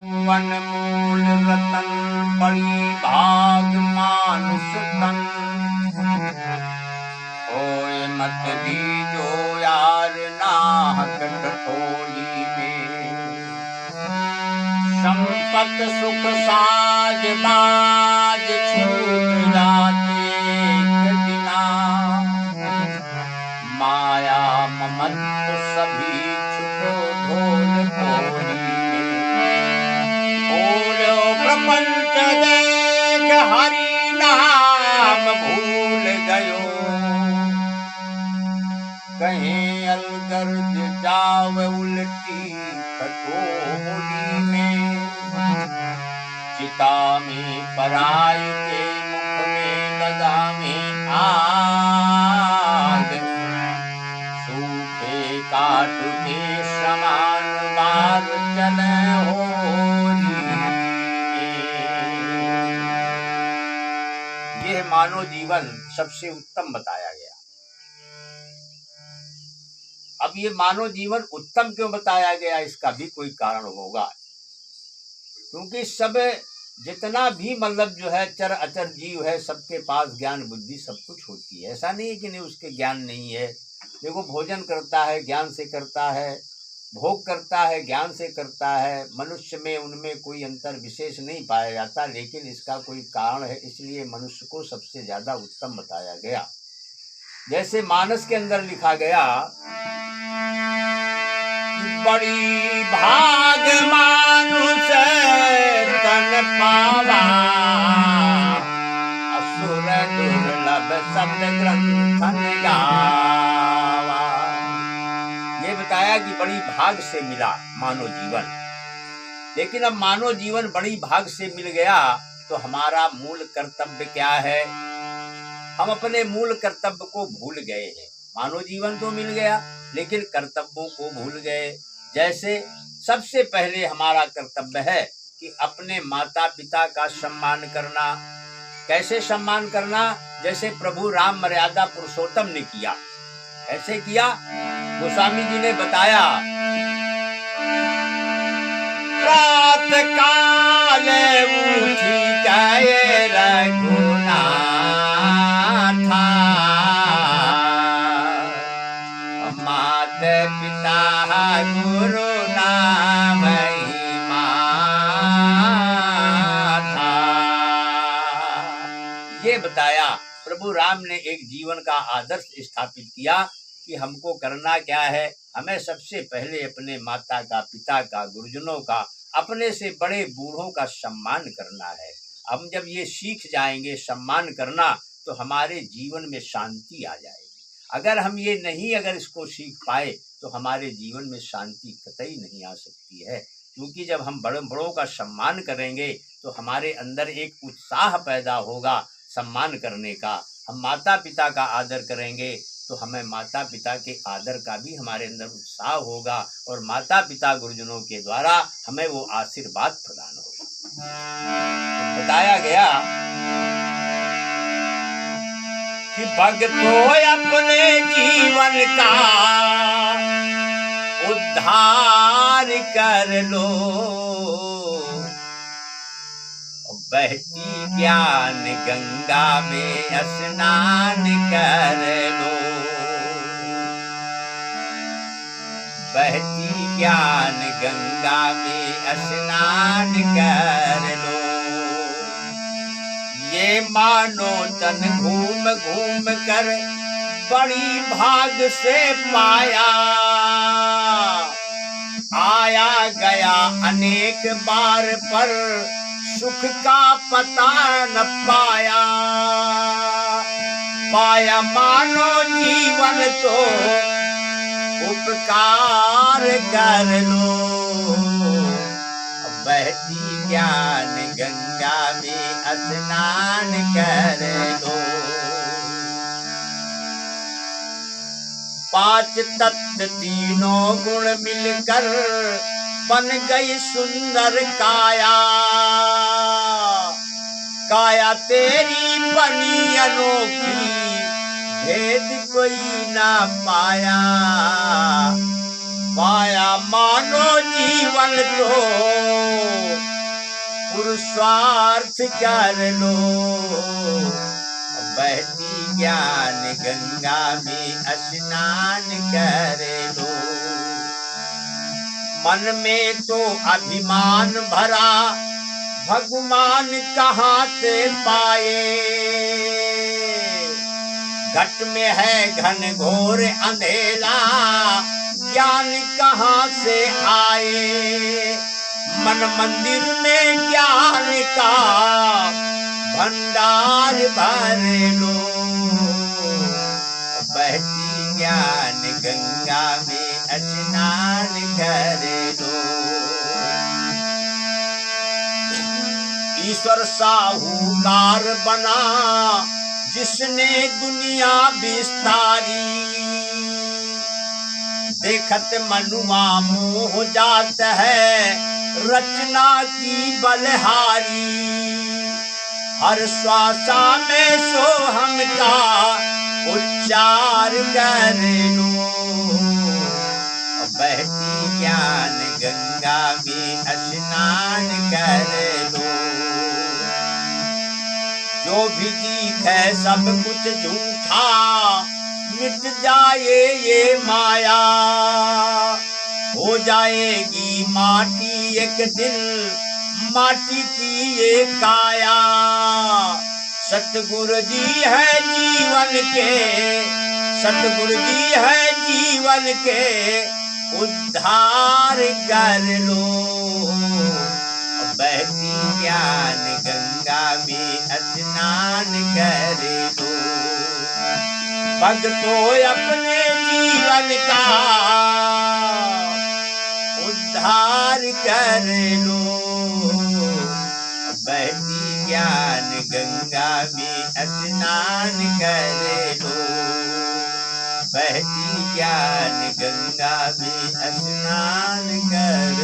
One मूल रतन बड़ी भाग मानुष तन, होए मत दीजो यार नाहक ठठोली में। संपत सुख साज बाज छूट जाते एक दिना, माया ममत्व सभी छुपो ढोल कोली में। प्रपंच देख हरि नाम भूल गयो, कहीं अलगर्ज जाव उल्टी खटोली में। चिता में पराई के मुख में लगावे आग, सूखे काट के समान बार चले होली। यह मानव जीवन सबसे उत्तम बताया गया। अब ये मानव जीवन उत्तम क्यों बताया गया, इसका भी कोई कारण होगा, क्योंकि सब जितना भी मतलब जो है चर अचर जीव है, सबके पास ज्ञान बुद्धि सब कुछ होती है। ऐसा नहीं है कि नहीं उसके ज्ञान नहीं है। देखो, भोजन करता है ज्ञान से करता है, भोग करता है ज्ञान से करता है। मनुष्य में उनमें कोई अंतर विशेष नहीं पाया जाता, लेकिन इसका कोई कारण है, इसलिए मनुष्य को सबसे ज्यादा उत्तम बताया गया। जैसे मानस के अंदर लिखा गया, बड़ी भाग मानुष तन पावा, असुर दुर्लभ शब्द ग्रंथन गावा। ये बताया कि बड़ी भाग से मिला मानव जीवन। लेकिन अब मानव जीवन बड़ी भाग से मिल गया तो हमारा मूल कर्तव्य क्या है? हम अपने मूल कर्तव्य को भूल गए हैं। मानव जीवन तो मिल गया लेकिन कर्तव्यों को भूल गए। जैसे सबसे पहले हमारा कर्तव्य है कि अपने माता पिता का सम्मान करना। कैसे सम्मान करना? जैसे प्रभु राम मर्यादा पुरुषोत्तम ने किया। कैसे किया? गोस्वामी जी ने बताया, प्रातः काल उठी गए रघुनाथा, माता पिता गुरु नाम माथा। ये बताया प्रभु राम ने एक जीवन का आदर्श स्थापित किया कि हमको करना क्या है। हमें सबसे पहले अपने माता का, पिता का, गुरुजनों का, अपने से बड़े बूढ़ों का सम्मान करना है। हम जब ये सीख जाएंगे सम्मान करना तो हमारे जीवन में शांति आ जाएगी। अगर हम ये नहीं अगर इसको सीख पाए तो हमारे जीवन में शांति कतई नहीं आ सकती है। क्योंकि जब हम बड़ों का सम्मान करेंगे तो हमारे अंदर एक उत्साह पैदा होगा सम्मान करने का। हम माता पिता का आदर करेंगे तो हमें माता पिता के आदर का भी हमारे अंदर उत्साह होगा और माता पिता गुरुजनों के द्वारा हमें वो आशीर्वाद प्रदान होगा। तो बताया गया कि भक्तों अपने जीवन का उद्धार कर लो, बहती ज्ञान गंगा में स्नान कर लो, बहती ज्ञान गंगा में स्नान कर लो। ये मानो तन घूम घूम कर बड़ी भाग से पाया, आया गया अनेक बार पर सुख का पता न पाया। पाया मानो जीवन तो उपकार कर लो, बहती ज्ञान गंगा में स्नान कर लो। पांच तत्व तीनों गुण मिलकर बन गई सुंदर काया, काया तेरी बनी अनोखी भेद कोई ना पाया। पाया मानो जीवन तो निस्वार्थ कर लो, बहती ज्ञान गंगा में स्नान कर लो। मन में तो अभिमान भरा, भगवान कहाँ से पाए, घट में है घन घोर अंधेरा, ज्ञान कहाँ से आए। मन मंदिर में ज्ञान का भंडार भर लो, बहती ज्ञान गंगा में स्नान कर लो। ईश्वर साहूकार बना जिसने दुनिया विस्तारी, देखत मनुआ मोह जात है रचना की बलहारी। हर श्वासा में सोहम का उच्चार कर लो, बहती ज्ञान गंगा में स्नान कर लो। जो भी दिखे सब कुछ झूठा, मिट जाए ये माया, हो जाएगी माटी एक दिन, माटी की ये काया। सतगुरु जी है जीवन के, सतगुरु जी है जीवन के, उद्धार कर लो, बहती ज्ञान गंगा में स्नान कर लो। भक्तों अपने जीवन का उद्धार कर लो, बहती ज्ञान गंगा में स्नान कर लो, बहती ज्ञान गंगा में स्नान कर